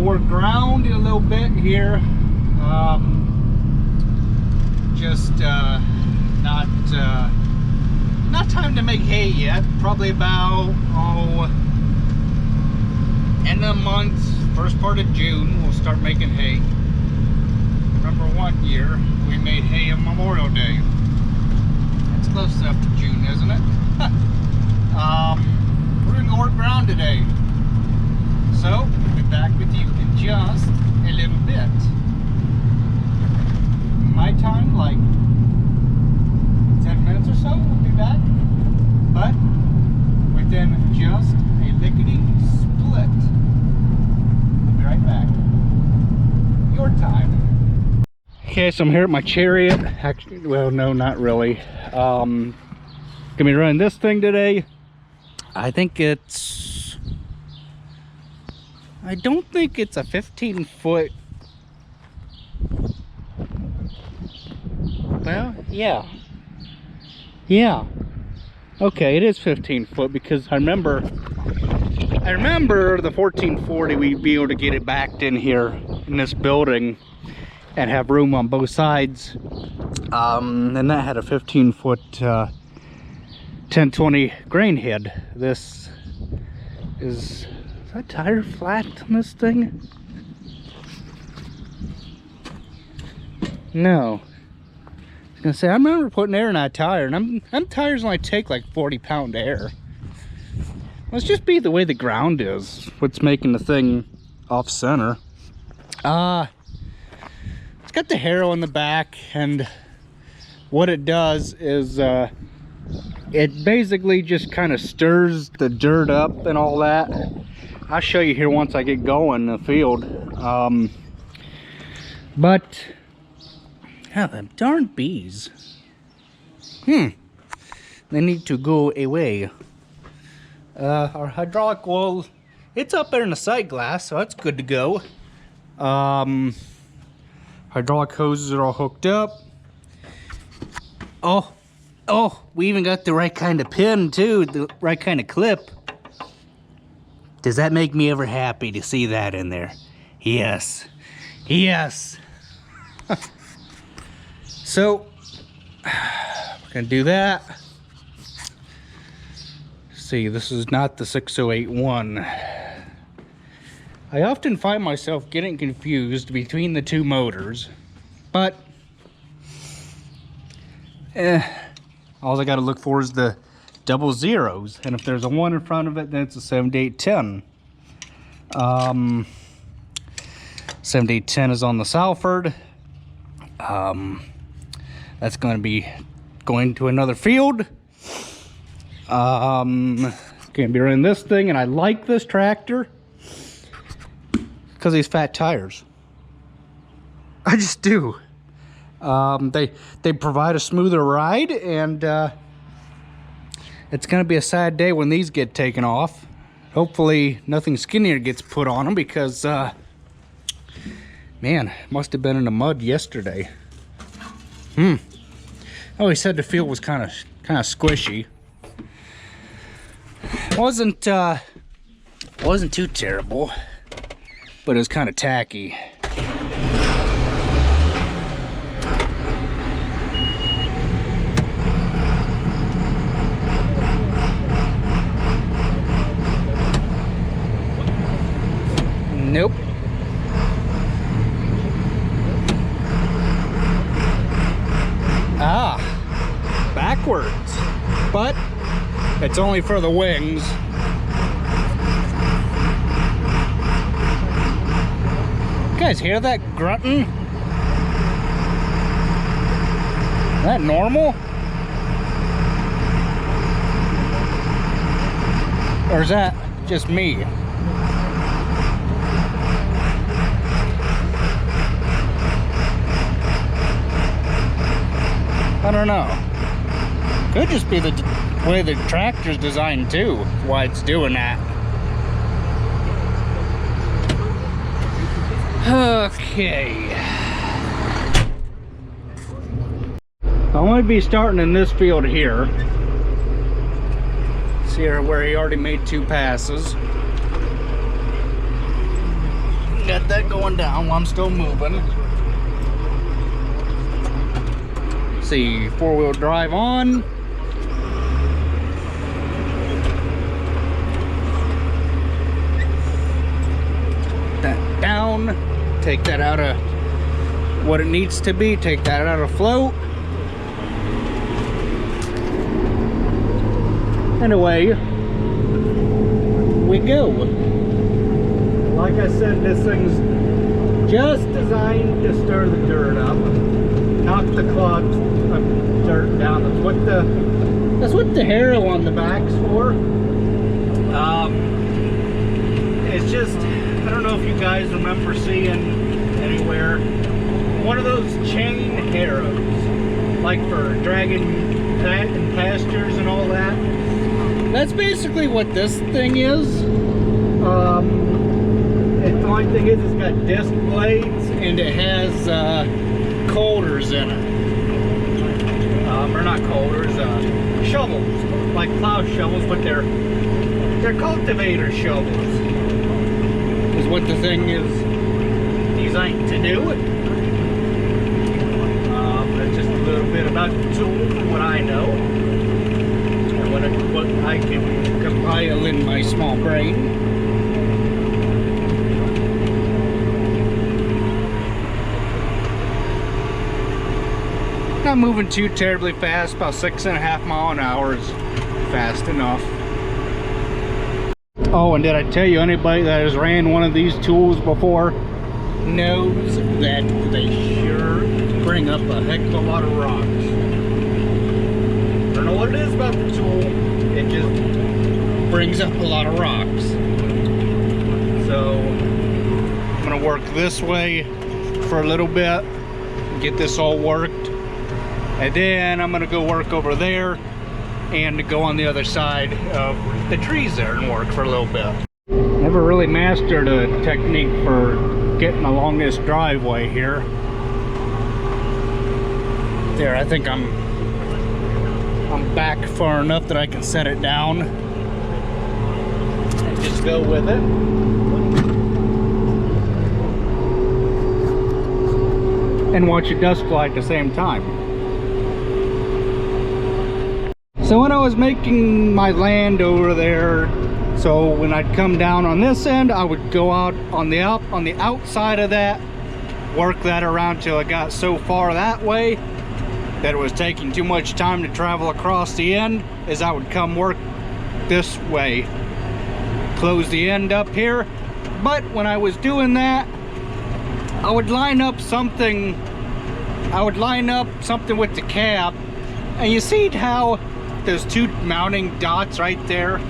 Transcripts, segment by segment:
work ground in a little bit here. Just not time to make hay yet. Probably about end of the month, first part of June, we'll start making hay. Remember one year we made hay on Memorial Day. It's close enough to June, isn't it? We're gonna go work ground today. So we'll be back with you in just a little bit. My time, like 10 minutes or so, we'll be back. But within just a lickety split. We'll be right back. Your time. Okay, so I'm here at my Chariot. Actually, well, no, not really. Gonna be running this thing today. I don't think it's a 15-foot. Well, yeah. Okay, it is 15 foot because I remember the 1440, we'd be able to get it backed in here in this building and have room on both sides. And that had a 15-foot 1020 grain head. This is that tire flat on this thing? No. I was gonna say, I remember putting air in that tire, and them tires only take like 40-pound air. Must just be the way the ground is, what's making the thing off center. It's got the harrow in the back, and what it does is it basically just kind of stirs the dirt up and all that. I'll show you here once I get going in the field. But yeah, them darn bees. They need to go away. Our hydraulic oil, it's up there in the sight glass, so that's good to go. Hydraulic hoses are all hooked up. Oh, we even got the right kind of pin too, the right kind of clip. Does that make me ever happy to see that in there? Yes. So, we're gonna do that. See, this is not the 6081. I often find myself getting confused between the two motors, but all I gotta look for is the double zeros, and if there's a 1 in front of it, then it's a 7810. 7810 is on the Salford. That's going to be going to another field. Gonna be running this thing, and I like this tractor because these fat tires. I just do. They provide a smoother ride, and it's gonna be a sad day when these get taken off. Hopefully nothing skinnier gets put on them, because man, must have been in the mud yesterday. Oh, he said the field was kind of squishy. Wasn't too terrible, but it was kind of tacky. Nope. Backwards, but it's only for the wings. You guys hear that grunting? Is that normal? Or is that just me? I don't know. Could just be the way the tractor's designed too, why it's doing that. Okay. I'm going to be starting in this field here. See where he already made 2 passes. got that going down while I'm still moving. See, four-wheel drive on. That down. Take that out of what it needs to be. Take that out of float. And away we go. Like I said, this thing's just designed to stir the dirt up, knock the clods of dirt down. That's what the harrow on the back's for. It's just, I don't know if you guys remember seeing anywhere one of those chain harrows, like for dragging in pastures and all that. That's basically what this thing is. The only thing is it's got disc blades and it has coulters in it. Or not coulters, shovels, like plow shovels, but they're cultivator shovels. Is what the thing is designed to do. That's just a little bit about the tool from what I know. What I can compile in my small brain. Not moving too terribly fast, about 6.5 miles an hour is fast enough. Oh, and did I tell you, anybody that has ran one of these tools before knows that they sure bring up a heck of a lot of rocks. I don't know what it is about the tool, it just brings up a lot of rocks. So I'm gonna work this way for a little bit, get this all worked, and then I'm gonna go work over there and go on the other side of the trees there and work for a little bit. Never really mastered a technique for getting along this driveway here. There, I think I'm back far enough that I can set it down and just go with it. And watch it dust fly at the same time. So when I was making my land over there, so when I'd come down on this end, I would go out on the outside of that, work that around till I got so far that way that it was taking too much time to travel across the end, as I would come work this way, close the end up here. But when I was doing that, I would line up something with the cab, and you see how those two mounting dots right there,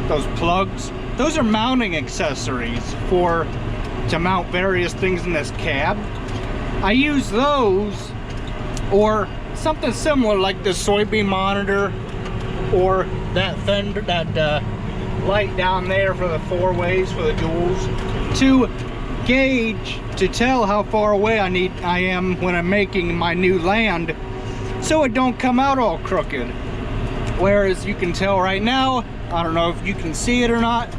those plugs, those are mounting accessories to mount various things in this cab. I use those, or something similar like the soybean monitor, or that fender, that light down there for the four ways for the duals, to gauge, to tell how far away I am when I'm making my new land, so it don't come out all crooked. Whereas you can tell right now, I don't know if you can see it or not,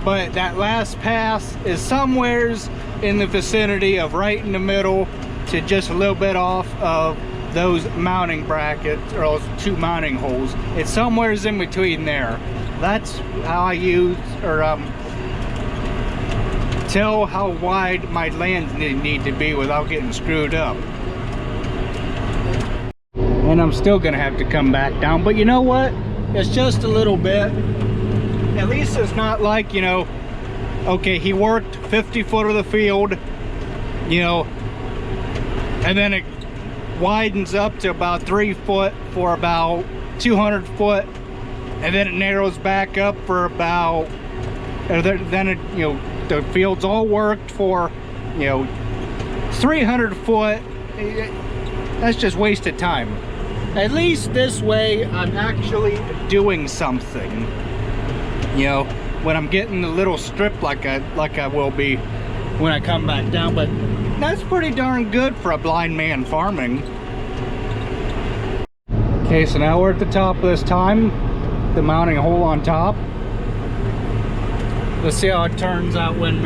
but that last pass is somewheres in the vicinity of right in the middle to just a little bit off of those mounting brackets, or those two mounting holes. It's somewheres in between there. That's how I use, or tell how wide my lands need to be without getting screwed up. And I'm still gonna have to come back down, but you know what? It's just a little bit. At least it's not like, you know, okay, he worked 50 foot of the field, you know, and then it widens up to about 3 foot for about 200 foot, and then it narrows back up for about, then it, you know, the field's all worked for, you know, 300 foot. That's just wasted time. At least this way I'm actually doing something, you know, when I'm getting the little strip like I will be when I come back down. But that's pretty darn good for a blind man farming. Okay, so now we're at the top this time, the mounting hole on top. Let's see how it turns out when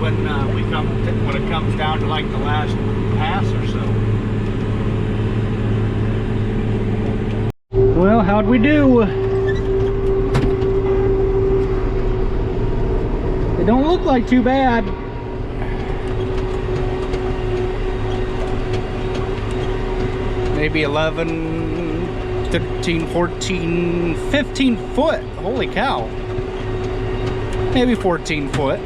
when when it comes down to like the last pass or so. Well, how'd we do? It don't look like too bad. Maybe 11, 13, 14, 15 foot. Holy cow. Maybe 14 foot.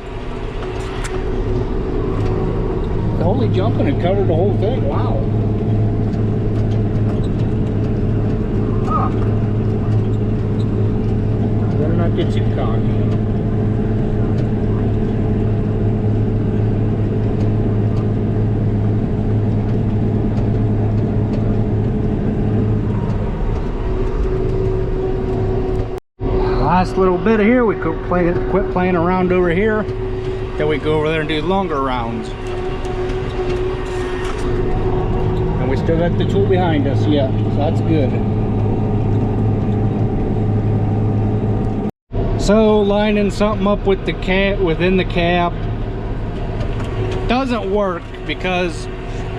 The holy jumping and covered the whole thing. Wow. Huh. Better not get too cocky. Last little bit of here, we quit playing around over here. Then we go over there and do longer rounds. And we still got the tool behind us, yeah, so that's good. So lining something up with the cab, within the cab, doesn't work because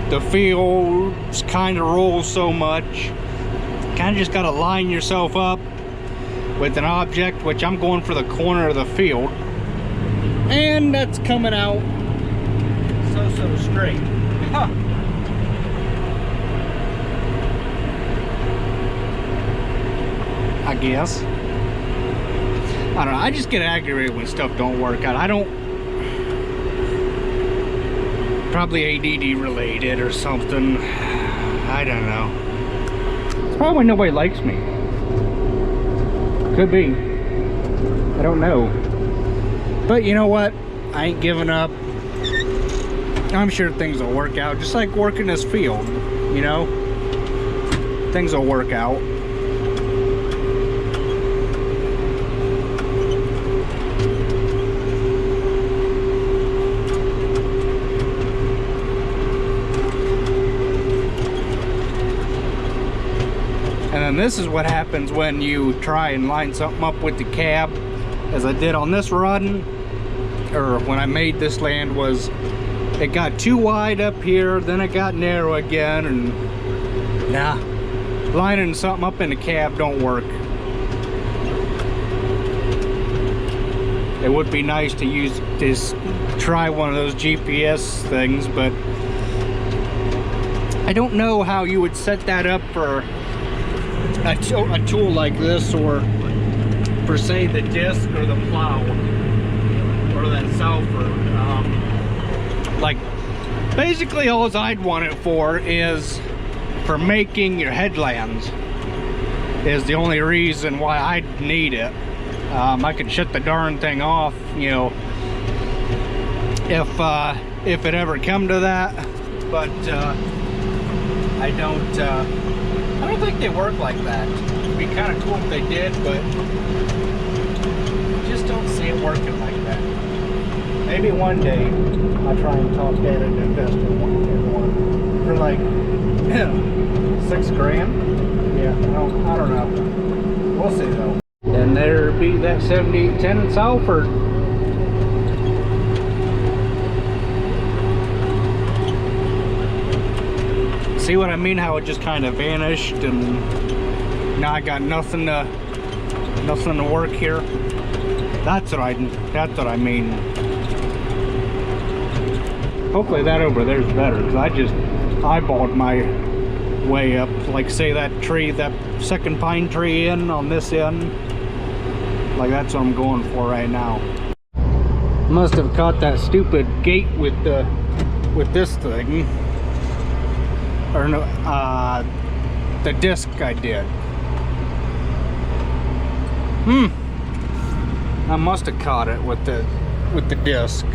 the fields kind of roll so much. Kind of just got to line yourself up with an object, which I'm going for the corner of the field, and that's coming out so straight. Huh. I guess. I don't know, I just get aggravated when stuff don't work out. I don't, probably ADD related or something. I don't know. It's probably why nobody likes me. Could be. I don't know. But you know what? I ain't giving up. I'm sure things will work out. Just like working this field, you know? Things will work out. And then this is what happens when you try and line something up with the cab, as I did on this run, or when I made this land, was it got too wide up here, then it got narrow again, and nah, lining something up in the cab don't work. It would be nice to use this, try one of those GPS things, but I don't know how you would set that up for a tool like this, or for say the disc or the plow or that sulfur. Like basically all I'd want it for is for making your headlands, is the only reason why I'd need it. I could shut the darn thing off, you know, if it ever come to that, but I don't think they work like that. It'd be kind of cool if they did, but just don't see it working like that. Maybe one day I'll try and talk Dad into investing in one for like $6 grand. Yeah, I don't know. We'll see though. And there be that 7810 in Salford. See what I mean? How it just kind of vanished, and now I got nothing to work here. That's what I mean. Hopefully that over there's better, because I just eyeballed my way up. Like say that tree, that second pine tree in on this end. Like that's what I'm going for right now. Must have caught that stupid gate with this thing. Or no, the disc I did. I must have caught it with the disc.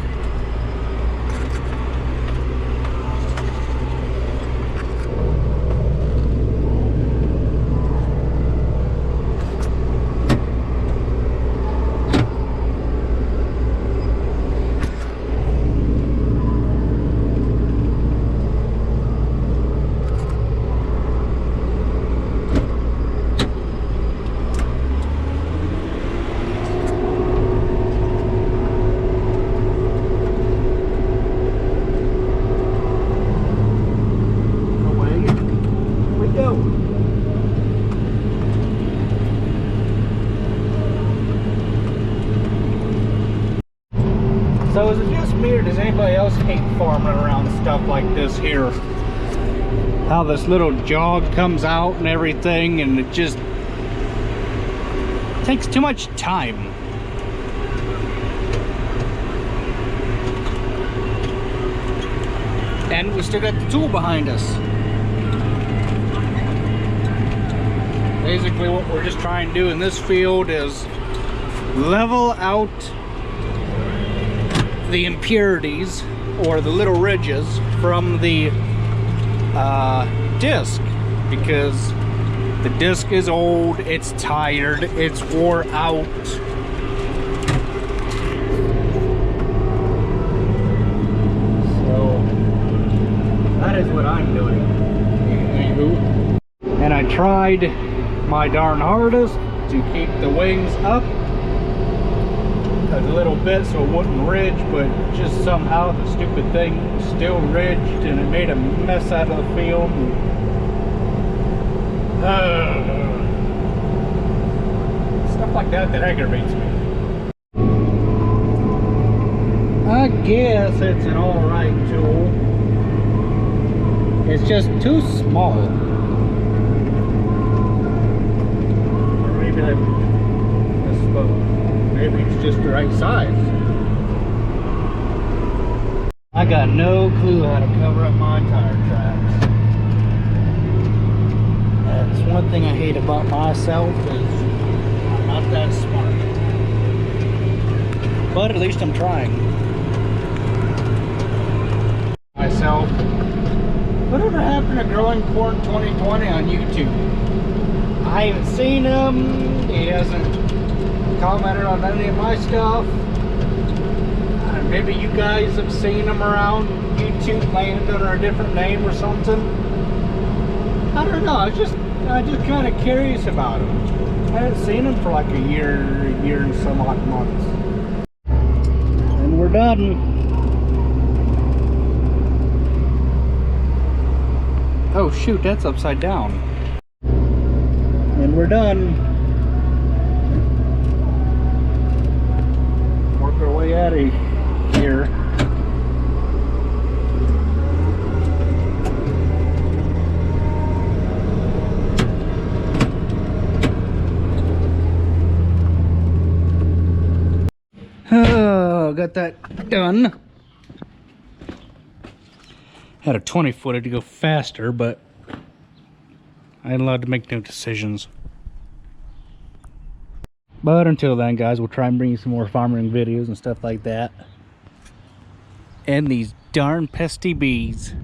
So is it just me, or does anybody else hate farming around stuff like this here? How this little jog comes out and everything, and it just takes too much time. And we still got the tool behind us. Basically what we're just trying to do in this field is level out the impurities or the little ridges from the disc, because the disc is old, it's tired, it's wore out. So that is what I'm doing. Anywho, and I tried my darn hardest to keep the wings up a little bit so it wouldn't ridge, but just somehow the stupid thing still ridged and it made a mess out of the field. Stuff like that aggravates me. I guess it's an alright tool. It's just too small. Or maybe I misspoke. Maybe it's just the right size. I got no clue how to cover up my tire tracks. That's one thing I hate about myself, is I'm not that smart. But at least I'm trying. Myself. Whatever happened to Growing Corn 2020 on YouTube? I haven't seen him. He hasn't commented on any of my stuff. Maybe you guys have seen him around YouTube land under a different name or something. I don't know. I'm just kind of curious about him. I haven't seen him for like a year and some odd months. And we're done. Oh shoot, that's upside down. And we're done. Work our way out of here. Oh, got that done. Had a 20-footer to go faster, but I ain't allowed to make no decisions. But until then, guys, we'll try and bring you some more farming videos and stuff like that. And these darn pesky bees.